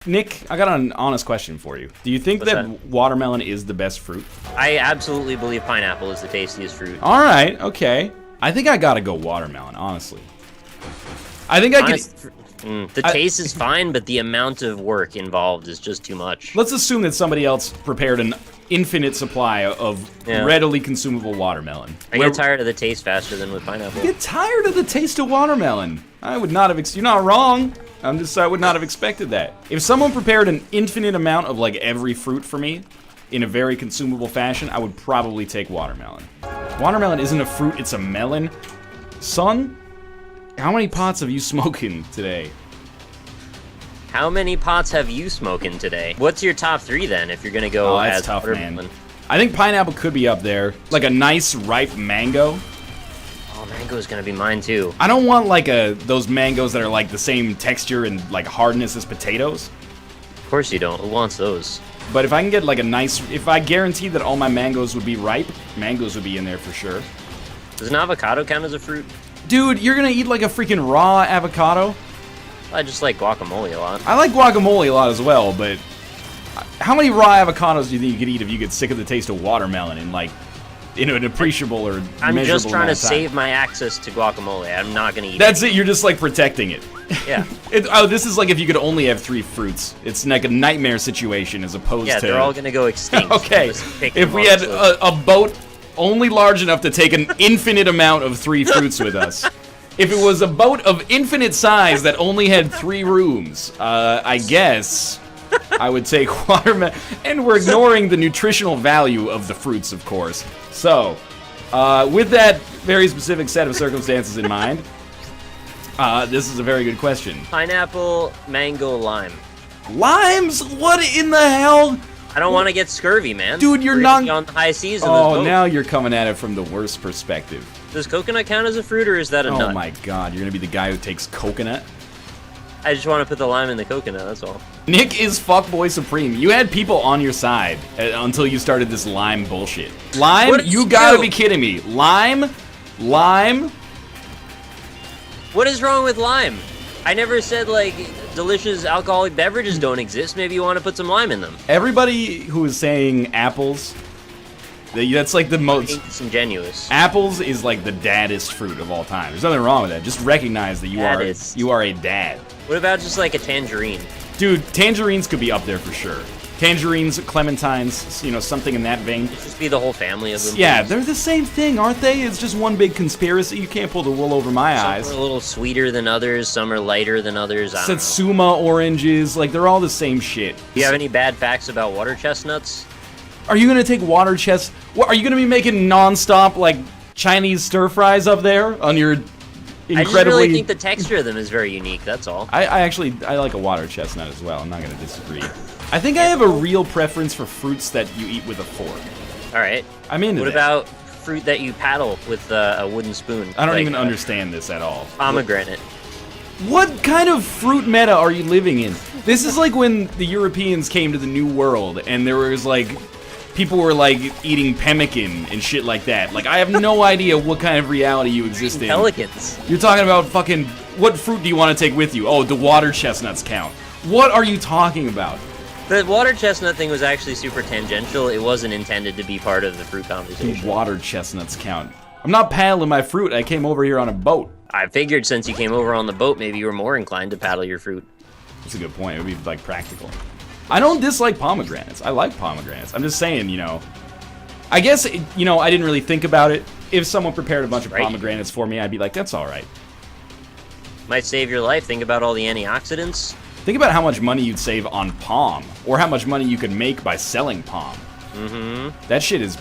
Nick, I got an honest question for you. Do you think that watermelon is the best fruit? I absolutely believe pineapple is the tastiest fruit. All right, okay. I think I gotta go watermelon, honestly. I think I could... The taste is fine, but the amount of work involved is just too much. Let's assume that somebody else prepared an infinite supply of readily consumable watermelon. I get tired of the taste faster than with pineapple. You get tired of the taste of watermelon. I would not have... You're not wrong. I would not have expected that. If someone prepared an infinite amount of, like, every fruit for me in a very consumable fashion, I would probably take watermelon. Watermelon isn't a fruit, it's a melon. Son, how many pots have you smoking today? How many pots have you smoking today? What's your top 3 then, if you're gonna go that's as tough, watermelon? man. I think pineapple could be up there. Like a nice, ripe mango. Oh, mango is gonna be mine too. I don't want like those mangoes that are like the same texture and like hardness as potatoes. Of course you don't. Who wants those? But if I can get like a nice, if I guaranteed that all my mangoes would be ripe, mangoes would be in there for sure. Does an avocado count as a fruit? Dude, you're gonna eat like a freaking raw avocado? I just like guacamole a lot. I like guacamole a lot as well, but how many raw avocados do you think you could eat if you get sick of the taste of watermelon in like, an appreciable or measurable amount of time? I'm just trying to save my access to guacamole. I'm not gonna eat it. That's it, you're just like protecting it. Yeah. This is like if you could only have 3 fruits. It's like a nightmare situation as opposed to... Yeah, they're all gonna go extinct. Okay, if we had a boat only large enough to take an infinite amount of 3 fruits with us. If it was a boat of infinite size that only had 3 rooms, I guess I would take watermelon. And we're ignoring the nutritional value of the fruits, of course. So, with that very specific set of circumstances in mind, this is a very good question. Pineapple, mango, lime. Limes? What in the hell? I don't want to get scurvy, man. Dude, you're We're not... on the high seas of Oh, this boat. now you're coming at it from the worst perspective. Does coconut count as a fruit, or is that a nut? Oh my god, you're gonna be the guy who takes coconut? I just want to put the lime in the coconut, that's all. Nick is fuckboy supreme. You had people on your side until you started this lime bullshit. Lime? You gotta be kidding me. Lime? Lime? What is wrong with lime? I never said, like, delicious alcoholic beverages don't exist. Maybe you want to put some lime in them. Everybody who is saying apples, that's like the most... It's ingenuous. Apples is like the daddest fruit of all time. There's nothing wrong with that. Just recognize that you are a dad. What about just like a tangerine? Dude, tangerines could be up there for sure. Tangerines, clementines, something in that vein. It'd just be the whole family of them. Yeah, they're the same thing, aren't they? It's just one big conspiracy. You can't pull the wool over my eyes. Some are a little sweeter than others, some are lighter than others. I don't know. Satsuma oranges, like they're all the same shit. Do you have any bad facts about water chestnuts? Are you gonna take water chest? What, are you gonna be making non-stop like Chinese stir fries up there on your incredibly? I just really think the texture of them is very unique. That's all. I like a water chestnut as well. I'm not gonna disagree. I think I have a real preference for fruits that you eat with a fork. All right. I'm into that. What about fruit that you paddle with a wooden spoon? I don't even understand this at all. Pomegranate. What kind of fruit meta are you living in? This is like when the Europeans came to the New World and there was like, people were like eating pemmican and shit like that. Like, I have no idea what kind of reality you exist in. Pelicans. You're talking about fucking, what fruit do you want to take with you? Oh, the water chestnuts count. What are you talking about? The water chestnut thing was actually super tangential. It wasn't intended to be part of the fruit conversation. Water chestnuts count. I'm not paddling my fruit. I came over here on a boat. I figured since you came over on the boat, maybe you were more inclined to paddle your fruit. That's a good point. It would be, like, practical. I don't dislike pomegranates. I like pomegranates. I'm just saying, I guess, I didn't really think about it. If someone prepared a bunch of pomegranates for me, I'd be like, that's all right. Might save your life. Think about all the antioxidants. Think about how much money you'd save on palm, or how much money you could make by selling palm. Mm-hmm. That shit is...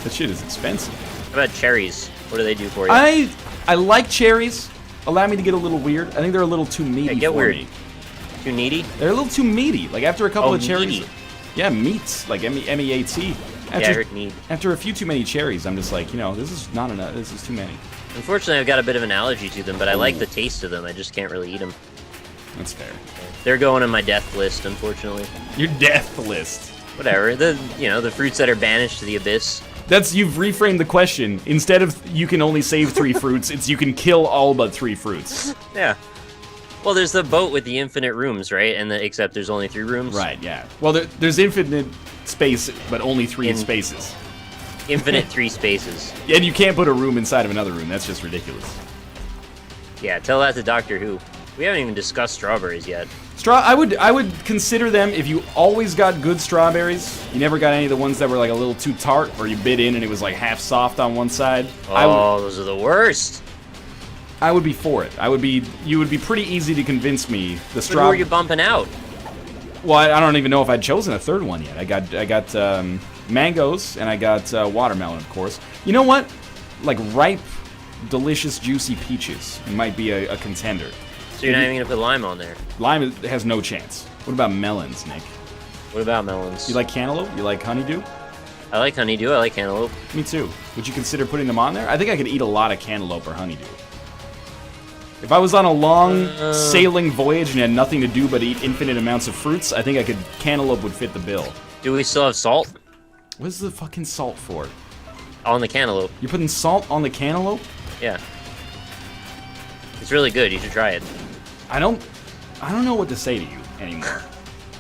that shit is expensive. How about cherries? What do they do for you? I like cherries. Allow me to get a little weird. I think they're a little too meaty for me. Too needy? They're a little too meaty. Like, after a couple of cherries... Meaty. Yeah, meats. Like, M-E-A-T. I heard meat. After a few too many cherries, I'm just like, this is not enough. This is too many. Unfortunately, I've got a bit of an allergy to them, but I like the taste of them. I just can't really eat them. That's fair. They're going on my death list, unfortunately. Your death list. Whatever. The fruits that are banished to the abyss. You've reframed the question. Instead of you can only save 3 fruits, it's you can kill all but 3 fruits. Yeah. Well, there's the boat with the infinite rooms, right? And except there's only 3 rooms. Right, yeah. Well, there's infinite space, but only 3 spaces. Infinite 3 spaces. And you can't put a room inside of another room. That's just ridiculous. Yeah, tell that to Doctor Who. We haven't even discussed strawberries yet. I would consider them if you always got good strawberries. You never got any of the ones that were like a little too tart, or you bit in and it was like half soft on one side. Oh, those are the worst. I would be for it. You would be pretty easy to convince me. The Who were you bumping out? Well, I don't even know if I'd chosen a third one yet. I got mangoes and I got watermelon, of course. You know what? Like ripe, delicious, juicy peaches might be a contender. So you're not even gonna put lime on there? Lime has no chance. What about melons, Nick? What about melons? You like cantaloupe? You like honeydew? I like honeydew. I like cantaloupe. Me too. Would you consider putting them on there? I think I could eat a lot of cantaloupe or honeydew. If I was on a long sailing voyage and had nothing to do but eat infinite amounts of fruits, I think cantaloupe would fit the bill. Do we still have salt? What's the fucking salt for? On the cantaloupe. You're putting salt on the cantaloupe? Yeah. It's really good. You should try it. I don't know what to say to you anymore.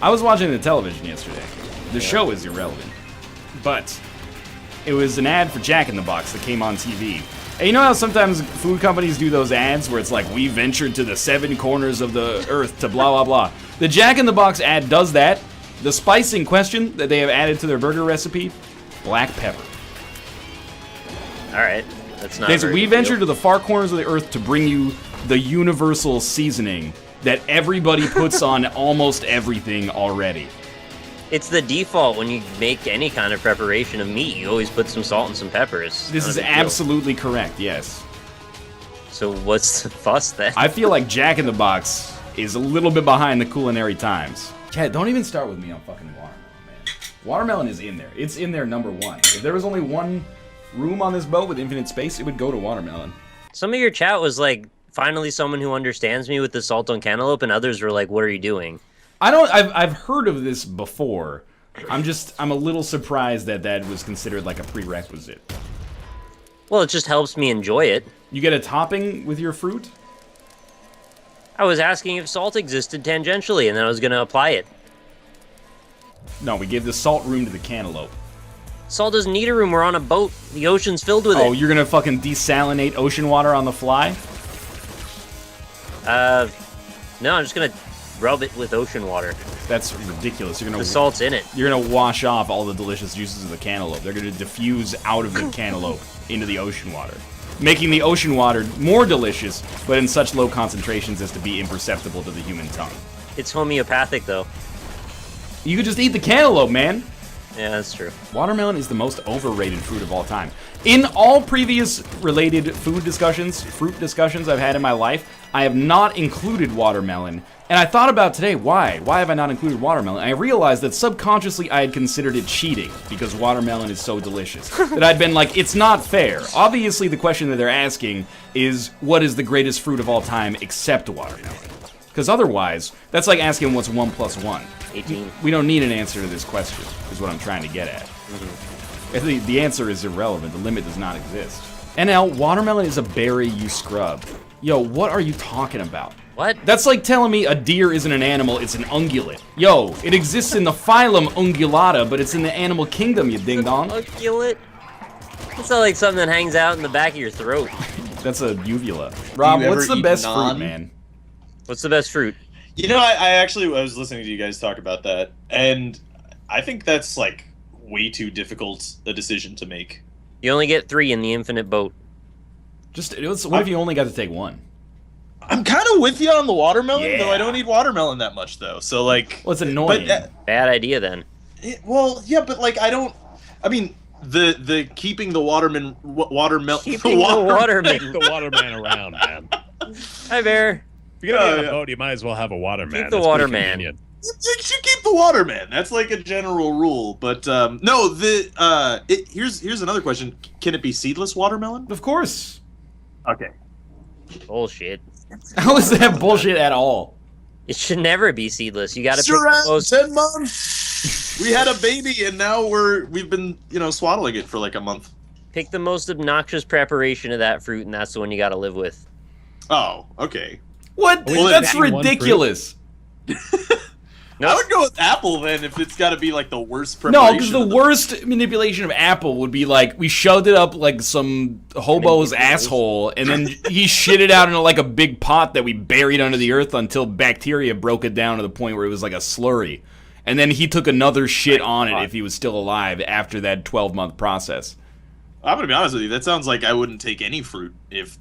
I was watching the television yesterday. The show is irrelevant. But it was an ad for Jack in the Box that came on TV. And you know how sometimes food companies do those ads where it's like, we ventured to the 7 corners of the earth to blah, blah, blah. The Jack in the Box ad does that. The spice in question that they have added to their burger recipe, black pepper. All right. That's not we ventured to the far corners of the earth to bring you the universal seasoning that everybody puts on almost everything already. It's the default when you make any kind of preparation of meat. You always put some salt and some peppers. This is absolutely correct, yes. So what's the fuss then? I feel like Jack in the Box is a little bit behind the culinary times. Chad, don't even start with me on fucking watermelon, man. Watermelon is in there. It's in there #1. If there was only one room on this boat with infinite space, it would go to watermelon. Some of your chat was like, finally someone who understands me with the salt on cantaloupe, and others were like, what are you doing? I've heard of this before. I'm a little surprised that was considered like a prerequisite. Well, it just helps me enjoy it. You get a topping with your fruit? I was asking if salt existed tangentially, and then I was gonna apply it. No, we gave the salt room to the cantaloupe. Salt doesn't need a room, we're on a boat. The ocean's filled with it. Oh, you're gonna fucking desalinate ocean water on the fly? No, I'm just gonna rub it with ocean water. That's ridiculous. The salt's in it. You're gonna wash off all the delicious juices of the cantaloupe. They're gonna diffuse out of the cantaloupe into the ocean water, making the ocean water more delicious, but in such low concentrations as to be imperceptible to the human tongue. It's homeopathic, though. You could just eat the cantaloupe, man. Yeah, that's true. Watermelon is the most overrated fruit of all time. In all previous related fruit discussions I've had in my life, I have not included watermelon. And I thought about today, why? Why have I not included watermelon? And I realized that subconsciously I had considered it cheating because watermelon is so delicious. That I'd been like, it's not fair. Obviously the question that they're asking is, what is the greatest fruit of all time except watermelon? Because otherwise, that's like asking what's 1 + 1. 18. We don't need an answer to this question, is what I'm trying to get at. The answer is irrelevant. The limit does not exist. NL, watermelon is a berry you scrub. Yo, what are you talking about? What? That's like telling me a deer isn't an animal, it's an ungulate. Yo, it exists in the phylum Ungulata, but it's in the animal kingdom, you ding-dong. Ungulate? It's not like something that hangs out in the back of your throat. That's a uvula. Rob, what's the best fruit, man? What's the best fruit? You know, I was listening to you guys talk about that, and I think that's, like, way too difficult a decision to make. You only get 3 in the infinite boat. What if you only got to take 1? I'm kind of with you on the watermelon, though I don't eat watermelon that much, though. So, like... Well, it's annoying. Bad idea, then. Well, yeah, but, like, I mean, the keeping the waterman... Keeping the waterman. Keep the waterman around, man. Hi, Bear. If you're gonna be on a boat, you might as well have a waterman. Keep the waterman. You should keep the waterman. That's like a general rule. But no, here's another question. Can it be seedless watermelon? Of course. Okay. Bullshit. How is that bullshit at all? It should never be seedless. You gotta pick around the most... 10 months. We had a baby, and now we've been swaddling it for like a month. Pick the most obnoxious preparation of that fruit, and that's the one you gotta live with. Oh, okay. What? Well, That's eating one fruit? ridiculous. I would go with apple then if it's got to be like the worst No, preparation. because the of worst manipulation of apple would be like we shoved it up like some hobo's asshole, and then he shit it out into like a big pot that we buried under the earth until bacteria broke it down to the point where it was like a slurry. And then he took another shit on it if he was still alive after that 12-month process. I'm gonna be honest with you. That sounds like I wouldn't take any fruit if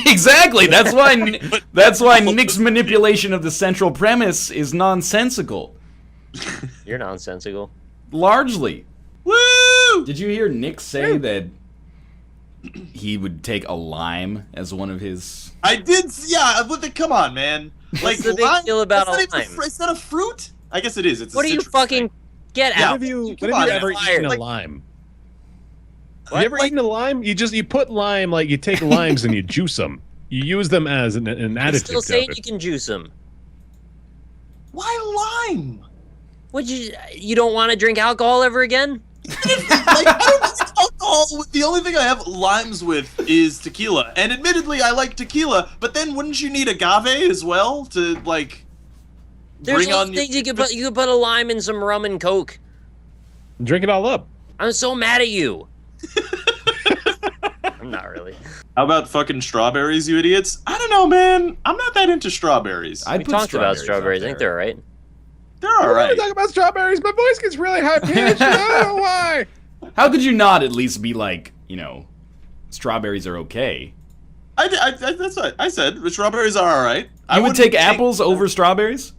Exactly. That's why Nick's manipulation of the central premise is nonsensical. You're nonsensical. Largely. Woo! Did you hear Nick say that he would take a lime as one of his... I did. Yeah, but come on, man. Like the big lime, deal about that's a not even lime? It's not a fruit. I guess it is. It's. What a do you citrus fucking thing. get Yeah. out? When have you Come on, ever man. eaten a Like- lime? What? Have you ever Like- eaten a lime? You put lime, like you take limes and you juice them. You use them as an I'm additive. still to saying it. you can juice them. Why lime? Would you don't want to drink alcohol ever again? Like I don't drink alcohol. The only thing I have limes with is tequila, and admittedly, I like tequila. But then, wouldn't you need agave as well to like There's bring on? things you could put. You could put a lime in some rum and coke. Drink it all up. I'm so mad at you. I'm not really. How about fucking strawberries, you idiots? I don't know, man. I'm not that into strawberries. I'd We put talked about up strawberries. I think there. they're alright. They're all We're right. talking about strawberries. My voice gets really high pitched. I don't know why. How could you not at least be like, strawberries are okay? That's what I said. The strawberries are all right. I would take apples over strawberries?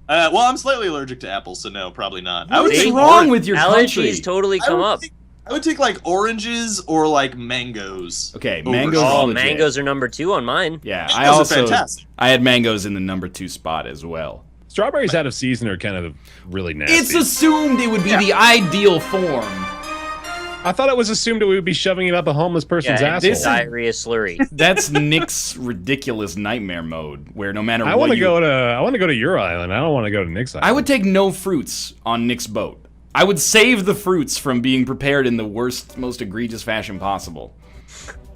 Well, I'm slightly allergic to apples, so no, probably not. I would What's take wrong with your Allergies country? totally come up. I would take like oranges or like mangoes. Okay, over mangoes. Oh, legit. mangoes are number 2 on mine. Yeah, Mangoes are fantastic. I had mangoes in the number 2 spot as well. Strawberries out of season are kind of really nasty. It's assumed it would be the ideal form. I thought it was assumed that we would be shoving it up a homeless person's Yeah, asshole. this is- diarrhea slurry. That's Nick's ridiculous nightmare mode, where no matter I what want to you... go to your island. I don't want to go to Nick's island. I would take no fruits on Nick's boat. I would save the fruits from being prepared in the worst, most egregious fashion possible.